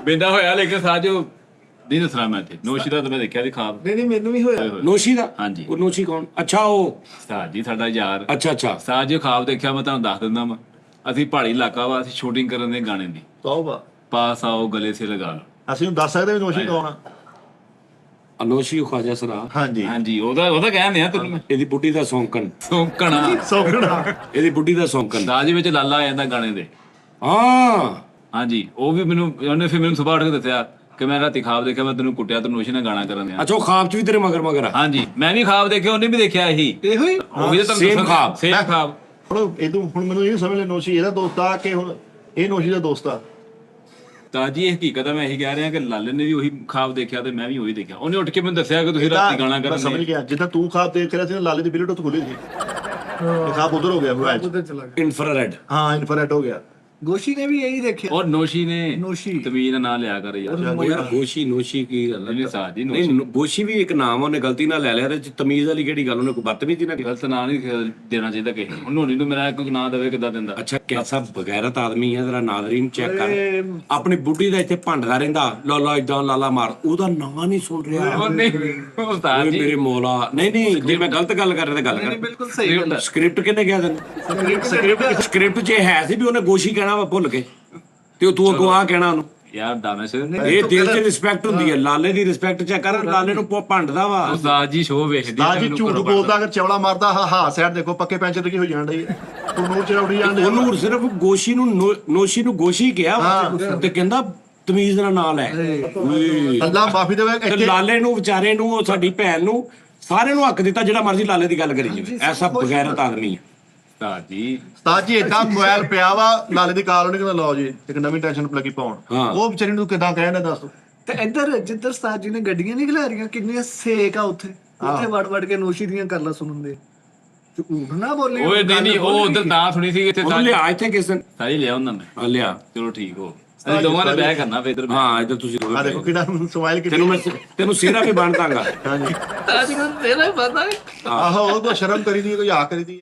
ਬਿੰਦਾ ਹੋਇਆ ਲੇਕਿਨ ਸਾਜੋ ਨਹੀਂ ਦੱਸਣਾ ਮੈਂ ਤੇ ਨੋਸ਼ੀ ਦਾ ਤਾਂ ਮੈਂ ਦੇਖਿਆ ਸੀ ਖਾਬ। ਨਹੀਂ ਮੈਨੂੰ ਵੀ ਹੋਇਆ। ਨੋਸ਼ੀ ਦਾ? ਹਾਂਜੀ। ਉਹ ਨੋਸ਼ੀ ਕੌਣ? ਅੱਛਾ ਉਹ ਸਾਜ ਜੀ ਸਾਡਾ ਯਾਰ। ਅੱਛਾ ਸਾਜ ਖਾਬ ਦੇਖਿਆ ਮੈਂ ਤੁਹਾਨੂੰ ਦੱਸ ਦਿੰਦਾ ਵਾ। ਅਸੀਂ ਪਹਾੜੀ ਇਲਾਕਾ ਵਾ, ਅਸੀਂ ਸ਼ੂਟਿੰਗ ਕਰਨ ਦੇ ਗਾਣੇ ਦੀ। ਤੌਬਾ। ਪਾਸ ਆਓ ਗਲੇ ਸੇ ਲਗਾ ਲਓ। ਅਸੀਂ ਨੂੰ ਦੱਸ ਸਕਦੇ ਵੀ ਨੋਸ਼ੀ ਕੌਣ ਆ? ਅਨੋਸ਼ੀ ਖਵਾਜਾ ਸਰਾ। ਹਾਂਜੀ ਉਹਦਾ ਕਹਿੰਦੇ ਆ ਤੈਨੂੰ। ਇਹਦੀ ਬੁੱਢੀ ਦਾ ਸੌਂਕਣ। ਸੌਂਕਣਾ ਇਹਦੀ ਬੁੱਢੀ ਦਾ ਸੌਂਕਣ। ਸਾਜ ਵਿੱਚ ਲਾਲਾ ਆ ਜਾਂਦਾ ਗਾਣੇ ਦੇ। ਹਾਂ ਹਾਂਜੀ ਉਹ ਵੀ ਮੈਨੂੰ ਉਹਨੇ ਫਿਰ ਮੈਨੂੰ ਸੁਬਾਹ ਉੱਠ ਕੇ ਦੱਸਿਆ ਕਿ ਮੈਂ ਰਾਤੀ ਖਾਬ ਦੇਖਿਆ, ਮੈਂ ਤੈਨੂੰ ਕੁੱਟਿਆ, ਤੈਨੂੰ ਨੋਸ਼ੀ ਨਾਲ ਗਾਣਾ ਕਰਨ ਦਿਆ। ਅੱਛਾ ਉਹ ਖਾਬ ਚ ਵੀ ਤੇਰੇ ਮਗਰ ਆ? ਹਾਂਜੀ ਮੈਂ ਵੀ ਖਾਬ ਦੇਖਿਆ, ਉਹਨੇ ਵੀ ਦੇਖਿਆ ਇਹੀ ਇਹੋ ਹੀ ਉਹੀ ਤਾਂ same ਖਾਬ। ਸੇਮ ਖਾਬ। ਹੁਣ ਮੈਨੂੰ ਇਹ ਸਮਝ ਲੈ ਨੋਸ਼ੀ ਇਹਦਾ ਦੋਸਤ ਆ ਕਿ ਹੁਣ ਇਹ ਨੋਸ਼ੀ ਦਾ ਦੋਸਤ ਆ? ਤਾਂ ਜੀ ਇਹ ਹਕੀਕਤ ਆ, ਮੈਂ ਇਹੀ ਕਹਿ ਰਿਹਾ ਕਿ ਲਾਲੇ ਨੇ ਵੀ ਉਹੀ ਖਾਬ ਦੇਖਿਆ ਤੇ ਮੈਂ ਵੀ ਉਹੀ ਦੇਖਿਆ। ਉਹਨੇ ਉੱਠ ਕੇ ਮੈਨੂੰ ਦੱਸਿਆ ਕਿ ਤੁਸੀਂ ਰਾਤੀ ਗਾਣਾ ਮੈਂ ਕਰਨ ਸਮਝ ਦੇ। ਗਿਆ ਜਿੱਦਾਂ ਤੂੰ ਖਾਬ ਦੇਖ ਰਿਹਾ ਸੀ ਨਾ, ਲਾਲੇ ਦੀ ਬਿਲਟ ਉੱਥੇ ਖੁੱਲੀ ਸੀ ਤੇ ਖਾਬ ਉਧਰ ਹੋ ਗਿਆ ਮੋਬਾਈਲ 'ਚ। ਇਨਫਰਾਰੈਡ। ਹਾਂ ਇਨਫਰਾਰੈਡ ਹੋ ਗਿਆ। ਗੋਸ਼ੀ ਨੇ ਵੀ ਇਹੀ ਦੇਖਿਆ। ਔਰ ਨੋਸ਼ੀ ਨੇ ਨੋਸ਼ੀ। ਤਮੀਜ਼ ਦਾ ਨਾਂ ਲਿਆ ਕਰ ਯਾਰ। ਉਹ ਯਾਰ ਗੋਸ਼ੀ ਨੋਸ਼ੀ ਕੀ ਗੱਲ ਨਹੀਂ ਹੈ? ਸਾਜ ਜੀ ਨਹੀਂ ਗੋਸ਼ੀ ਵੀ ਇੱਕ ਨਾਮ ਉਹਨੇ ਗਲਤੀ ਨਾਲ ਲੈ ਲਿਆ ਤੇ ਤਮੀਜ਼ ਵਾਲੀ ਕਿਹੜੀ ਗੱਲ? ਉਹਨੇ ਕੋਈ ਬਦਤਮੀਜ਼ੀ ਨਾਲ? ਗਲਤ ਨਾਂ ਨਹੀਂ ਦੇਣਾ ਚਾਹੀਦਾ ਕਿਸੇ ਨੂੰ। ਉਹਨੂੰ ਨੂੰ ਮੇਰਾ ਕੋਈ ਨਾਂ ਦੇਵੇ ਕਿੱਦਾਂ ਦਿੰਦਾ? ਅੱਛਾ ਕੈਸਾ ਬਗੈਰਤ ਆਦਮੀ ਹੈ, ਜਰਾ ਨਾਜ਼ਰੀਨ ਚੈੱਕ ਕਰ। ਆਪਣੀ ਬੁੱਢੀ ਦਾ ਇੱਥੇ ਭੰਡਦਾ ਰਹਿੰਦਾ, ਲਾਲਾ ਇਦਾਂ ਲਾਲਾ ਮਾਰ, ਉਹਦਾ ਨਾਂ ਨਹੀਂ ਸੁਣ ਰਿਹਾ। ਉਹ ਨਹੀਂ ਉਸਤਾਦ ਓਏ ਜੀ ਮੇਰੇ ਮੌਲਾ। ਨਹੀਂ ਜੇ ਮੈਂ ਗਲਤ ਗੱਲ ਕਰ ਰਿਹਾ ਤਾਂ ਗੱਲ ਕਰ। ਬਿਲਕੁਲ ਸਹੀ ਗੱਲ ਹੈ। ਸਕ੍ਰਿਪਟ ਕਿਹਨੇ ਕਿਹਾ ਤੈਨੂੰ? ਸਕ੍ਰਿਪਟ 'ਚ ਹੈ ਸੀ ਵੀ ਉਹਨੇ ਗੋਸ਼ੀ ਕਹਿਣਾ ਵਾ ਭੁੱਲ ਕੇ, ਤੇ ਉਹ ਤੂੰ ਅੱਗੋਂ ਆ ਕਹਿਣਾ ਉਹਨੂੰ। ਯਾਰ ਦਾਨਿਸ਼ ਇਹ ਦਿਲ 'ਚ ਰਿਸਪੈਕਟ ਹੁੰਦੀ ਹੈ। ਲਾਲੇ ਦੀ ਰਿਸਪੈਕਟ ਚੈੱਕ ਕਰ, ਲਾਲੇ ਨੂੰ ਭੰਡਦਾ ਵਾ। ਉਸਤਾਦ ਜੀ ਸ਼ੋਅ ਵੇਖਦੀ ਦਾ ਜੀ ਝੂਠ ਬੋਲਦਾ ਅਗਰ ਚਵਲਾ ਮਾਰਦਾ ਹਾਂ ਸਾਈਡ ਦੇਖੋ ਪੱਕੇ ਪੈਂਚਰ ਤੇ ਕੀ ਹੋ ਜਾਣ ਡਈ ਤੂੰ ਨੂਰ ਚ ਉੜੀ ਜਾਣ ਡਈ। ਉਹਨੂੰ ਸਿਰਫ ਗੋਸ਼ੀ ਨੂੰ ਨੋਸ਼ੀ ਨੂੰ ਗੋਸ਼ੀ ਕਿਹਾ ਵਾ ਤੇ ਕਹਿੰਦਾ ਤਮੀਜ਼ ਨਾਲ ਨਾਂ ਲੈ। ਅੱਲਾ ਮਾਫੀ ਦੇਵੇ। ਤੇ ਲਾਲੇ ਨੂੰ ਵਿਚਾਰੇ ਨੂੰ, ਉਹ ਸਾਡੀ ਭੈਣ ਨੂੰ, ਸਾਰਿਆਂ ਨੂੰ ਹੱਕ ਦਿੱਤਾ ਜਿਹੜਾ ਮਰਜ਼ੀ ਲਾਲੇ ਦੀ ਗੱਲ ਕਰੀ ਜਾਵੇ। ਐਸਾ ਬਗੈਰਤ ਆਦਮੀ ਹੈ ਉਸਤਾਦ ਜੀ। ਉਸਤਾਦ ਜੀ ਏਦਾਂ ਮੋਬਾਈਲ ਪਿਆ ਵਾ ਲਾਲੇ ਦੀ ਕਾਲ ਉਹਨੇ ਕਹਿੰਦਾ ਲਓ ਜੀ ਇੱਕ ਨਵੀਂ ਟੈਨਸ਼ਨ ਲੱਗੀ ਪਾਉਣ। ਉਹ ਵਿਚਾਰੀ ਨੂੰ ਕਿਦਾਂ ਕਹਿਣਾ ਦੱਸ ਤੂੰ? ਤੇ ਇੱਧਰ ਜਿੱਧਰ ਉਸਤਾਦ ਜੀ ਨੇ ਗੱਡੀਆਂ ਨਹੀਂ ਖਿਲਾ ਰਹੀਆਂ, ਕਿੰਨੀਆਂ ਸੇਕ ਆ ਉੱਥੇ ਵੜ ਕੇ ਨੋਸ਼ੀ ਦੀਆਂ ਗੱਲਾਂ ਸੁਣਨ ਦੇ। ਝੂਠ ਨਾ ਬੋਲੀ। ਓਏ ਨਹੀਂ ਉਹ ਉਧਰ ਨਾ ਸੁਣੀ ਸੀ ਇੱਥੇ ਉਹ ਲਿਆ ਇੱਥੇ ਕਿਸ ਨੇ ਸਾਰੀ ਲਿਆ ਉਹਨਾਂ ਨੇ। ਆ ਲਿਆ। ਚਲੋ ਠੀਕ ਹੋ, ਅਸੀਂ ਦੋਵਾਂ ਨੇ ਬਹਿ ਕਰਨਾ ਫੇਰ ਇੱਧਰ। ਹਾਂ ਇੱਧਰ ਤੁਸੀਂ ਦੋਵੇਂ ਆ ਦੇਖੋ ਕਿਹੜਾ ਸਮਾਈਲ ਤੈਨੂੰ ਮੈਂ ਤੈਨੂੰ ਸਿਹਰਾ ਵੀ ਬਣ ਦਾਂਗਾ। ਹਾਂਜੀ ਅੱਜ ਕੱਲ੍ਹ ਤੇਰਾ ਹੀ ਪਤਾ ਹੈ। ਆਹੋ ਉਹ ਤਾਂ ਸ਼ਰਮ ਕਰੀ ਦੀ ਕੋਈ ਆ ਕਰੀ ਦੀ।